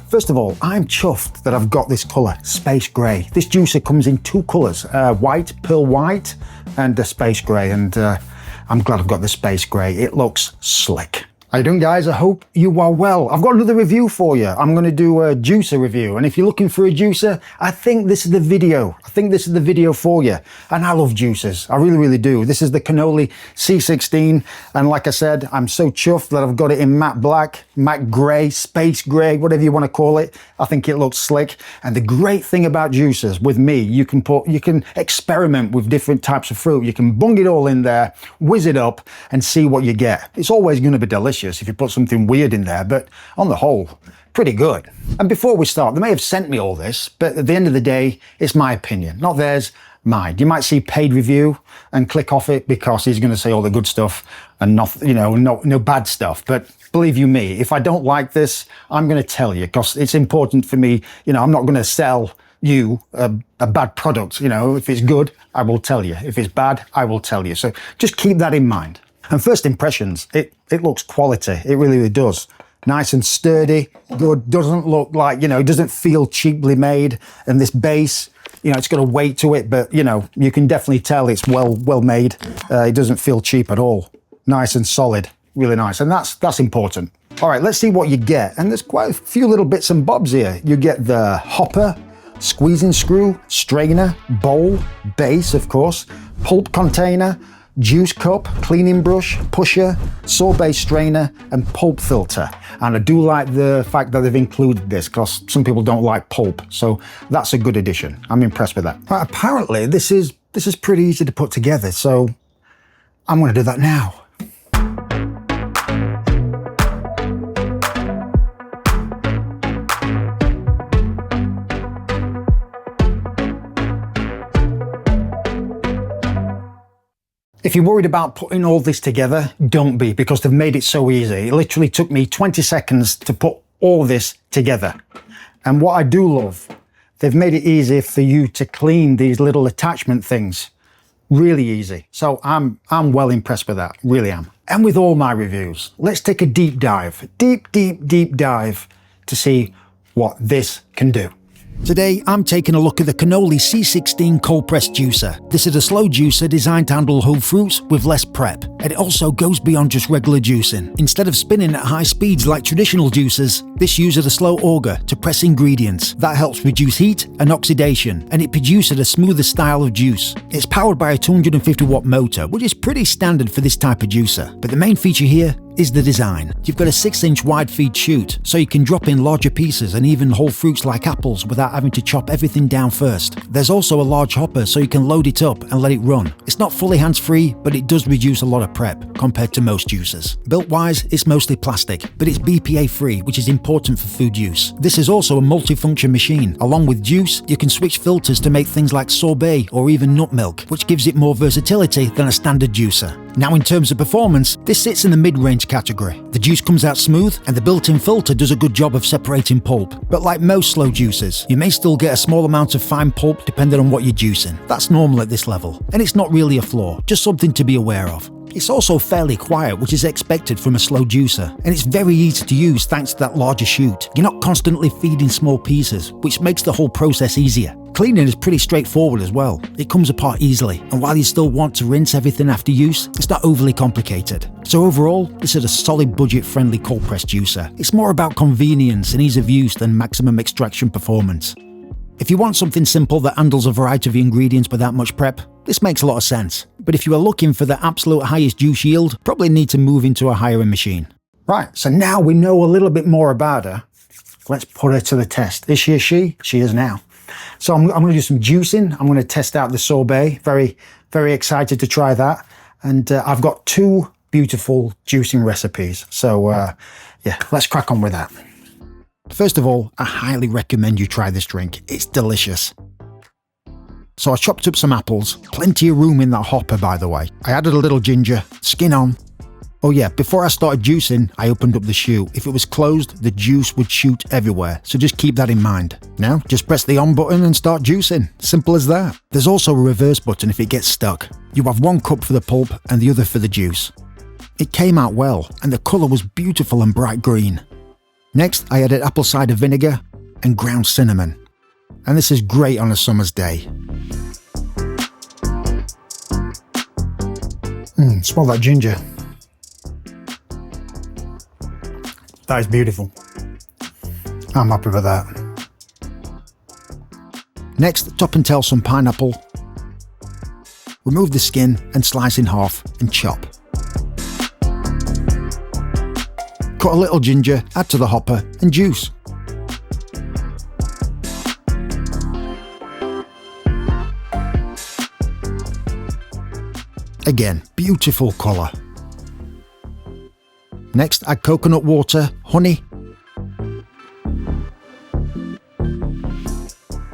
First of all, I'm chuffed that I've got this colour, space grey. This juicer comes in two colours, white, pearl white, and space grey, and I'm glad I've got the space grey. It looks slick. How you doing, guys? I hope you are well. I've got another review for you. I'm going to do a juicer review, and if you're looking for a juicer, I think this is the video. I think this is the video for you. And I love juicers. I really, really do. This is the Canoly C16, and like I said, I'm so chuffed that I've got it in matte black, matte grey, space grey, whatever you want to call it. I think it looks slick. And the great thing about juicers with me, you can experiment with different types of fruit. You can bung it all in there, whiz it up, and see what you get. It's always going to be delicious if you put something weird in there, but on the whole, pretty good. And before we start, they may have sent me all this, but at the end of the day, it's my opinion, not theirs, mine. You might see paid review and click off it because he's going to say all the good stuff and not, no bad stuff. But believe you me, if I don't like this, I'm going to tell you because it's important for me. I'm not going to sell you a bad product. If it's good, I will tell you. If it's bad, I will tell you. So just keep that in mind. And first impressions, it looks quality. It really, really does. Nice and sturdy, good. Doesn't look like, it doesn't feel cheaply made. And this base, it's got a weight to it, but you can definitely tell it's well made. It doesn't feel cheap at all. Nice and solid, really nice. And that's important. All right, let's see what you get. And there's quite a few little bits and bobs here. You get the hopper, squeezing screw, strainer, bowl, base, of course, pulp container, juice cup, cleaning brush, pusher, sorbet strainer, and pulp filter. And I do like the fact that they've included this because some people don't like pulp, so that's a good addition. I'm impressed with that. Right, apparently this is pretty easy to put together, so I'm going to do that now. If you're worried about putting all this together, don't be, because they've made it so easy. It literally took me 20 seconds to put all this together. And what I do love, they've made it easy for you to clean these little attachment things. Really easy. So I'm well impressed with that, really am. And with all my reviews, let's take a deep dive, deep dive to see what this can do. Today, I'm taking a look at the Canoly C16 cold press juicer. This is a slow juicer designed to handle whole fruits with less prep, and it also goes beyond just regular juicing. Instead of spinning at high speeds like traditional juicers, this uses a slow auger to press ingredients. That helps reduce heat and oxidation, and it produces a smoother style of juice. It's powered by a 250 watt motor, which is pretty standard for this type of juicer. But the main feature here is the design. You've got a 6-inch wide feed chute, so you can drop in larger pieces and even whole fruits like apples without having to chop everything down first. There's also a large hopper so you can load it up and let it run. It's not fully hands-free, but it does reduce a lot of prep compared to most juicers. Built-wise, it's mostly plastic, but it's BPA-free, which is important for food use. This is also a multi-function machine. Along with juice, you can switch filters to make things like sorbet or even nut milk, which gives it more versatility than a standard juicer. Now, in terms of performance, this sits in the mid-range category. The juice comes out smooth, and the built-in filter does a good job of separating pulp. But like most slow juicers, you may still get a small amount of fine pulp depending on what you're juicing. That's normal at this level, and it's not really a flaw, just something to be aware of. It's also fairly quiet, which is expected from a slow juicer, and it's very easy to use thanks to that larger chute. You're not constantly feeding small pieces, which makes the whole process easier. Cleaning is pretty straightforward as well. It comes apart easily, and while you still want to rinse everything after use, it's not overly complicated. So overall, this is a solid budget-friendly cold press juicer. It's more about convenience and ease of use than maximum extraction performance. If you want something simple that handles a variety of ingredients without much prep, this makes a lot of sense. But if you are looking for the absolute highest juice yield, probably need to move into a higher end machine. Right, so now we know a little bit more about her. Let's put her to the test. Is she a she? She is now. So I'm going to do some juicing. I'm going to test out the sorbet. Very, very excited to try that. And I've got two beautiful juicing recipes. So yeah, let's crack on with that. First of all, I highly recommend you try this drink. It's delicious. So I chopped up some apples, plenty of room in that hopper by the way. I added a little ginger, skin on. Oh yeah, before I started juicing, I opened up the chute. If it was closed, the juice would shoot everywhere, so just keep that in mind. Now, just press the on button and start juicing. Simple as that. There's also a reverse button if it gets stuck. You have one cup for the pulp and the other for the juice. It came out well, and the colour was beautiful and bright green. Next, I added apple cider vinegar and ground cinnamon. And this is great on a summer's day. Smell that ginger. That is beautiful. I'm happy with that. Next, top and tail some pineapple. Remove the skin and slice in half and chop. Cut a little ginger, add to the hopper and juice. Again, beautiful colour. Next, add coconut water, honey,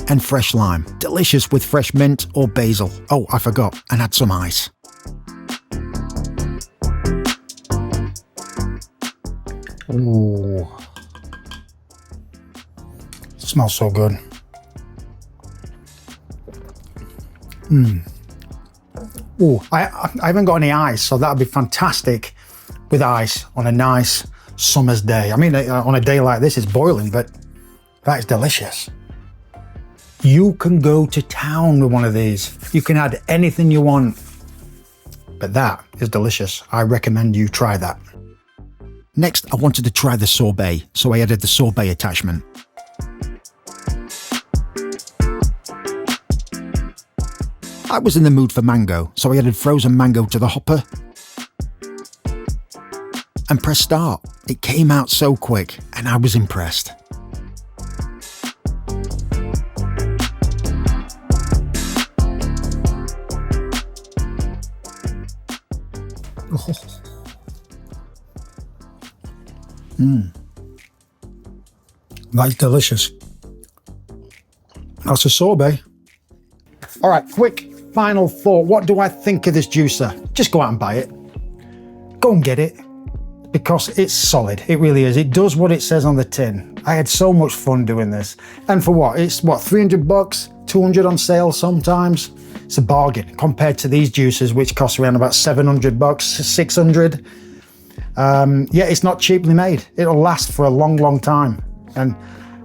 and fresh lime. Delicious with fresh mint or basil. Oh, I forgot, and add some ice. Ooh. Smells so good. Ooh, I haven't got any ice, so that would be fantastic with ice on a nice summer's day. I mean, on a day like this, it's boiling, but that is delicious. You can go to town with one of these. You can add anything you want, but that is delicious. I recommend you try that. Next, I wanted to try the sorbet, so I added the sorbet attachment. I was in the mood for mango, so I added frozen mango to the hopper and pressed start. It came out so quick and I was impressed. That's delicious. That's a sorbet. All right, quick final thought. What do I think of this juicer? Just go out and buy it. Go and get it because it's solid. It really is. It does what it says on the tin. I had so much fun doing this. And for what? It's what, 300 bucks, 200 on sale sometimes. It's a bargain compared to these juicers, which cost around about 700 bucks, 600. Yeah, it's not cheaply made. It'll last for a long, long time and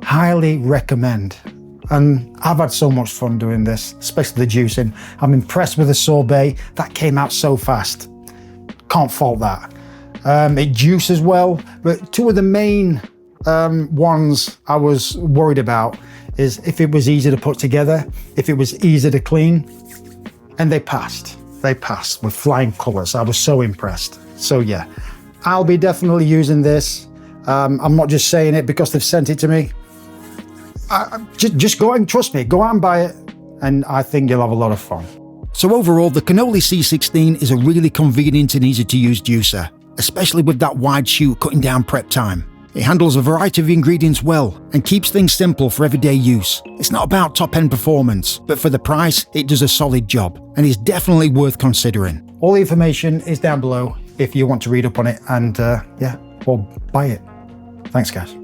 highly recommend. And I've had so much fun doing this, especially the juicing. I'm impressed with the sorbet. That came out so fast. Can't fault that. It juices well, but two of the main ones I was worried about is if it was easy to put together, if it was easy to clean, and they passed. They passed with flying colours. I was so impressed. So yeah, I'll be definitely using this. I'm not just saying it because they've sent it to me. Just go out and trust me, go out and buy it, and I think you'll have a lot of fun. So overall, the Canoly C16 is a really convenient and easy to use juicer, especially with that wide chute cutting down prep time. It handles a variety of ingredients well and keeps things simple for everyday use. It's not about top-end performance, but for the price, it does a solid job and is definitely worth considering. All the information is down below if you want to read up on it and yeah, well, buy it. Thanks guys.